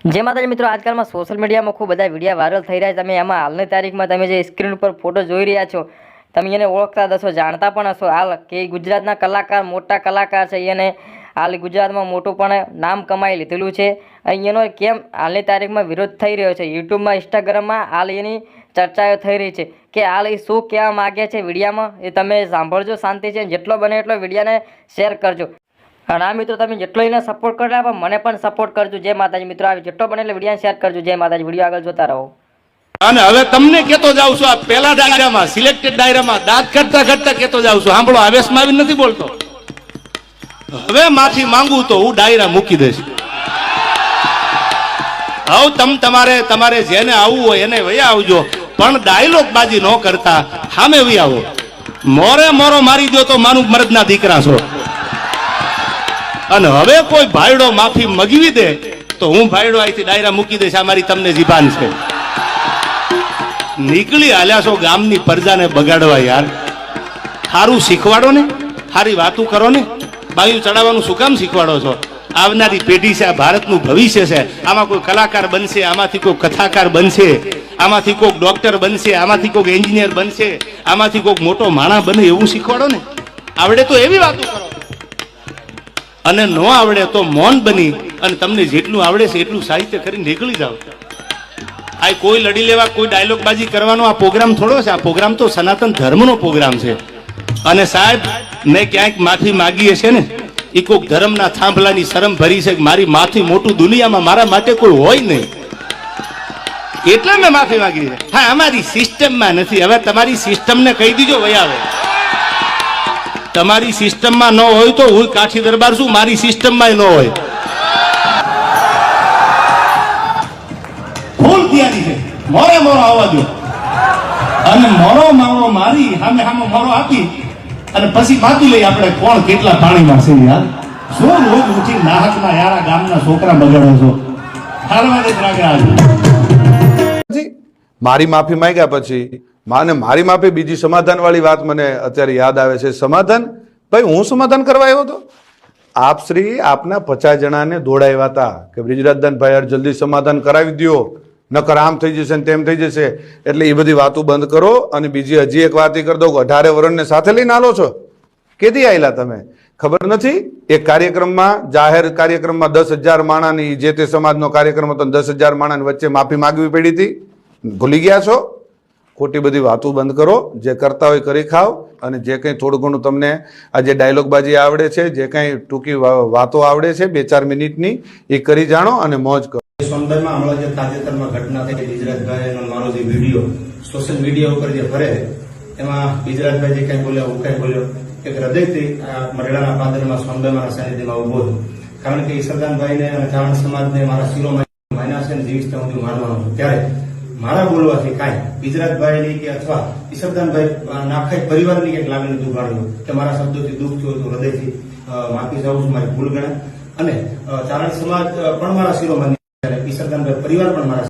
જે માતાજી મિત્રો આજકાલમાં સોશિયલ મીડિયામાં ખૂબ બધા વિડીયો વાયરલ થઈ રહ્યા છે। તમે એમાં હાલની તારીખમાં તમે જે સ્ક્રીન ઉપર ફોટો જોઈ રહ્યા છો, તમે એને ઓળખતા હશો, જાણતા પણ હશો હાલ કે ગુજરાતના કલાકાર, મોટા કલાકાર છે, એને હાલ ગુજરાતમાં મોટું પણ નામ કમાઈ લીધેલું છે। અહીંયાનો કેમ હાલની તારીખમાં વિરોધ થઈ રહ્યો છે, યુટ્યુબમાં, ઇન્સ્ટાગ્રામમાં હાલ એની ચર્ચાઓ થઈ રહી છે કે હાલ એ શું કહેવા માગે છે વિડીયામાં, એ તમે સાંભળજો શાંતિ છે। જેટલો બને એટલો વિડીયાને શેર કરજો। અને આ મિત્રો તમે જેટલો એને સપોર્ટ કરો પણ મને પણ સપોર્ટ કરજો। જય માતાજી મિત્રો, આવી જેટલો બને એટલે વિડીયો શેર કરજો। જય માતાજી, વિડીયો આગળ જોતા રહો। અને હવે તમને કહેતો જાઉં છું, આ પહેલા ડાયરામાં, સિલેક્ટેડ ડાયરામાં દાંત કાઢતા કાઢતા કહેતો જાઉં છું, સાંભળો, આવેશમાં આવી નથી બોલતો। હવે માફી માંગુ તો હું ડાયરા મૂકી દઈશ। હવે તમારે જેને આવવું હોય એને વયા આવજો, પણ ડાયલોગ બાજી ન કરતા સામે વયા આવો। મોરે મોરો મારી દો તો માનું મરદના દીકરા છો। અને હવે કોઈ ભાઈડો માફી મગવી દે તો હું ભાઈડો અહીંથી ડાયરા મૂકી દઈશ। આ મારી તમને જીભાન છે। નીકળી હાલ્યા છો ગામની પ્રજાને બગાડવા યાર। સારું શીખવાડો ને, સારી વાતું કરો ને, બાયું ચડાવવાનું શું કામ શીખવાડો છો? આવનારી પેઢી છે, આ ભારતનું ભવિષ્ય છે। આમાં કોઈ કલાકાર બનશે, આમાંથી કોઈ કથાકાર બનશે, આમાંથી કોઈ ડોક્ટર બનશે, આમાંથી કોઈ એન્જિનિયર બનશે, આમાંથી કોઈ મોટો માણસ બને, એવું શીખવાડો ને। આવડે તો એવી વાતો કરો, અને ન આવડે તો મૌન બની અને તમને જેટલું આવડે છે એટલું સાહિત્ય કરીને નીકળી જાઓ। આ કોઈ લડી લેવા, કોઈ ડાયલોગ બાજી કરવાનો આ પ્રોગ્રામ થોડો છે। આ પ્રોગ્રામ તો સનાતન ધર્મનો પ્રોગ્રામ છે। અને સાહેબ, મેં ક્યાંક માફી માગી હશે ને, એ કોઈક ધર્મના થાંભલાની શરમ ભરી છે કે મારી માથી મોટું દુનિયામાં મારા માટે કોઈ હોય નહીં, એટલે મેં માફી માગી છે। હા, અમારી સિસ્ટમમાં નથી। હવે તમારી સિસ્ટમને કહી દીજો વહી આવે। તમારી સિસ્ટમમાં ન હોય તો હું કાઠી દરબાર છું, મારી સિસ્ટમમાં ન હોય। ફૂલ તૈયારી છે, મોરે મોરો આવવા દો, અને મોરો મારો મારી સામે સામે મોરો આપી અને પછી બાકી લઈ આપણે કોણ કેટલા પાણીમાં છે યાર। શું રોજ ઉઠી નાહકના યારા ગામના છોકરા બગાડો છો? હારવા જ રાગે મારી માફી માંગ્યા પછી માને મારી માફી બીજી સમાધાન વાળી વાત મને અત્યારે યાદ આવે છે। સમાધાન? ભાઈ, હું સમાધાન કરવા આવ્યો હતો? આપ શ્રી આપના 50 જણાને દોડાવ્યા હતા કે બ્રિજરાજદાનભાઈ યાર જલ્દી સમાધાન કરાવી દો, નકર આમ થઈ જશે ને તેમ થઈ જશે। એટલે એ બધી વાતો બંધ કરો। અને બીજી હજી એક વાત કરી દો, 18 વર્ષને સાથે લઈને આલો છો, કેદી આવેલા તમે ખબર નથી? એક કાર્યક્રમમાં, જાહેર કાર્યક્રમમાં 10,000 માણાની, જે તે સમાજનો કાર્યક્રમ હતો, 10,000 માણાની વચ્ચે માફી માગવી પડી હતી, ભૂલી ગયા છો? ખોટી બધી વાતો બંધ કરો, જે કરતા હોય કરી ખાઓ। અને જે કંઈ થોડું ઘણું તમને આ જે ડાયલોગબાજી આવડે છે, જે કંઈ ટૂંકી વાતો આવડે છે 2-4 મિનિટની, એ કરી જાણો અને મોજ કરો। સોનભાઈમાં હમણાં જે તાજેતરમાં ઘટના થઈ, બિજરાજભાઈનો મારો જે વિડીયો સોશિયલ મીડિયા ઉપર જે ફરે, એમાં બિજરાજભાઈ જે કઈ બોલ્યા, હું કઈ બોલ્યો, એક હૃદયથી મરડાના પાદરમાં સોનભાઈના સાનિધ્યમાં ઉભો છું। કારણ કે ઈશ્વરદાનભાઈને અને ચાવણ સમાજને મારા શિરોમાં માન્યા છે, જીવીશ ત્યાં હું માનવાનો છું। ત્યારે મારા બોલવાથી કાંઈ બિજરાજભાઈની કે અથવા ઈશ્વરદાનભાઈ નાખાઈ પરિવારની કંઈક લાગણી દુભાડ્યું કે મારા શબ્દોથી દુઃખ થયું તો હૃદયથી માફી જાઉં છું, મારી ભૂલ ગણાય। અને ચારણ સમાજ પણ મારા શિરોમાં, ઈશ્વરદાનભાઈ પરિવાર પણ મારા